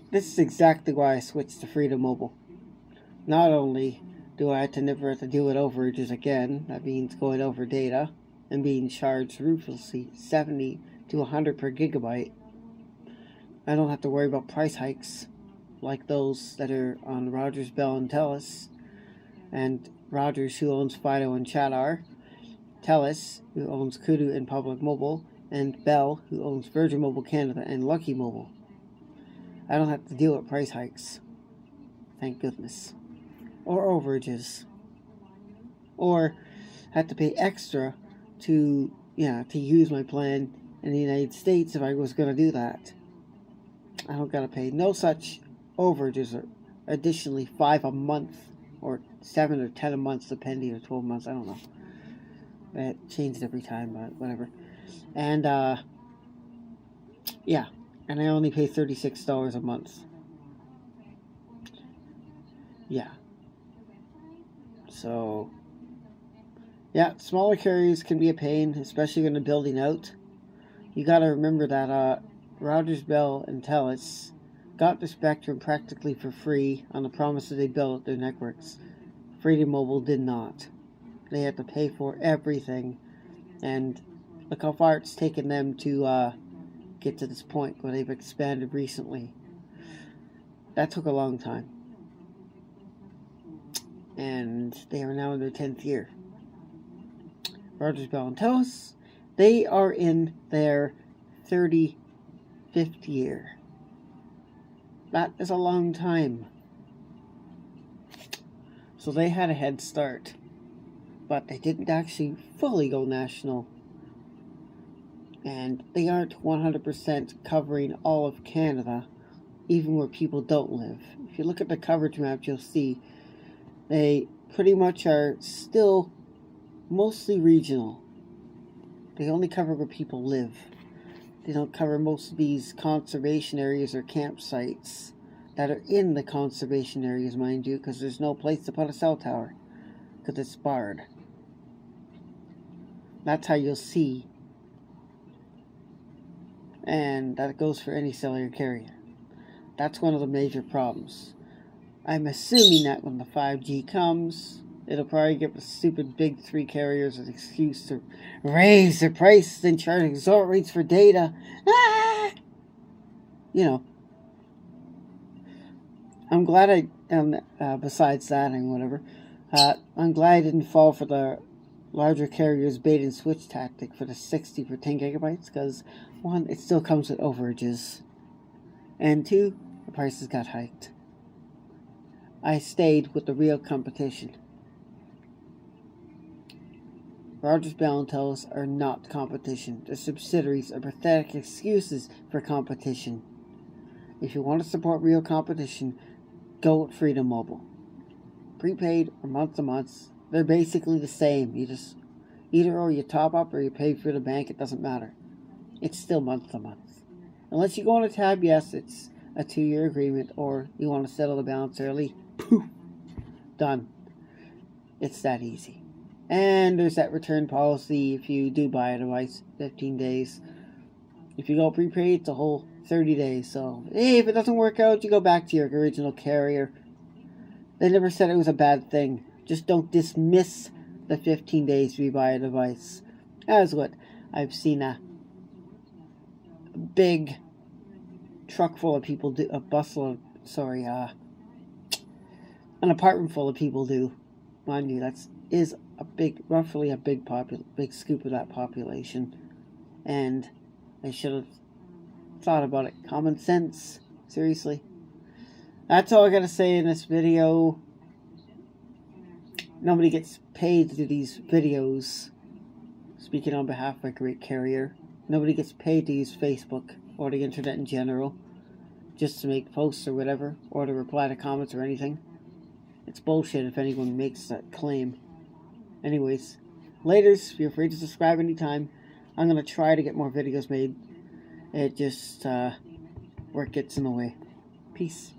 This is exactly why I switched to Freedom Mobile. Not only do I never have to deal with overages again, that means going over data and being charged ruthlessly 70 to 100 per gigabyte. I don't have to worry about price hikes like those that are on Rogers, Bell, and Telus, and Rogers, who owns Fido and Cellular, Telus, who owns Koodo and Public Mobile, and Bell, who owns Virgin Mobile Canada and Lucky Mobile. I don't have to deal with price hikes. Thank goodness. Or overages. Or have to pay extra to use my plan in the United States if I was going to do that. I don't got to pay no such overages, or additionally 5 a month, or 7 or 10 a month, depending, or 12 months, I don't know. It changed every time, but whatever. And and I only pay $36 a month. Yeah. So, yeah, smaller carriers can be a pain, especially when they're building out. You got to remember that Rogers, Bell, and Telus got the spectrum practically for free on the promise that they built their networks. Freedom Mobile did not. They had to pay for everything, and look how far it's taken them to get to this point where they've expanded recently. That took a long time, and they are now in their 10th year. Rogers, Bell, and Telus, they are in their 35th year. That is a long time. So they had a head start, but they didn't actually fully go national. And they aren't 100% covering all of Canada, even where people don't live. If you look at the coverage map, you'll see they pretty much are still mostly regional. They only cover where people live. They don't cover most of these conservation areas or campsites that are in the conservation areas, mind you, because there's no place to put a cell tower, because it's barred. That's how you'll see. And that goes for any cellular carrier. That's one of the major problems. I'm assuming that when the 5G comes, it'll probably give the stupid big 3 carriers an excuse to raise their prices and charge exorbitant rates for data. I'm glad besides that and whatever, I'm glad I didn't fall for the larger carriers bait and switch tactic for the 60 for 10 gigabytes, because 1, it still comes with overages, and 2, the prices got hiked. I stayed with the real competition. Rogers, Bell, and Telus are not competition. Their subsidiaries are pathetic excuses for competition. If you want to support real competition, go with Freedom Mobile. Prepaid or month-to-month, they're basically the same. You just either you top up or you pay for the bank. It doesn't matter. It's still month-to-month. Unless you go on a tab, yes, it's a 2-year agreement, or you want to settle the balance early. Poof, done. It's that easy. And there's that return policy if you do buy a device, 15 days. If you go prepaid, it's a whole 30 days. So, hey, if it doesn't work out, you go back to your original carrier. They never said it was a bad thing. Just don't dismiss the 15 days if you buy a device. That's what I've seen a big truck full of people do, an apartment full of people do. Mind you, is a big scoop of that population, and I should have thought about it. Common sense, seriously. That's all I gotta say in this video. Nobody gets paid to do these videos. Speaking on behalf of a great carrier, nobody gets paid to use Facebook or the internet in general, just to make posts or whatever, or to reply to comments or anything. It's bullshit if anyone makes that claim. Anyways, laters, feel free to subscribe anytime. I'm going to try to get more videos made. It just, work gets in the way. Peace.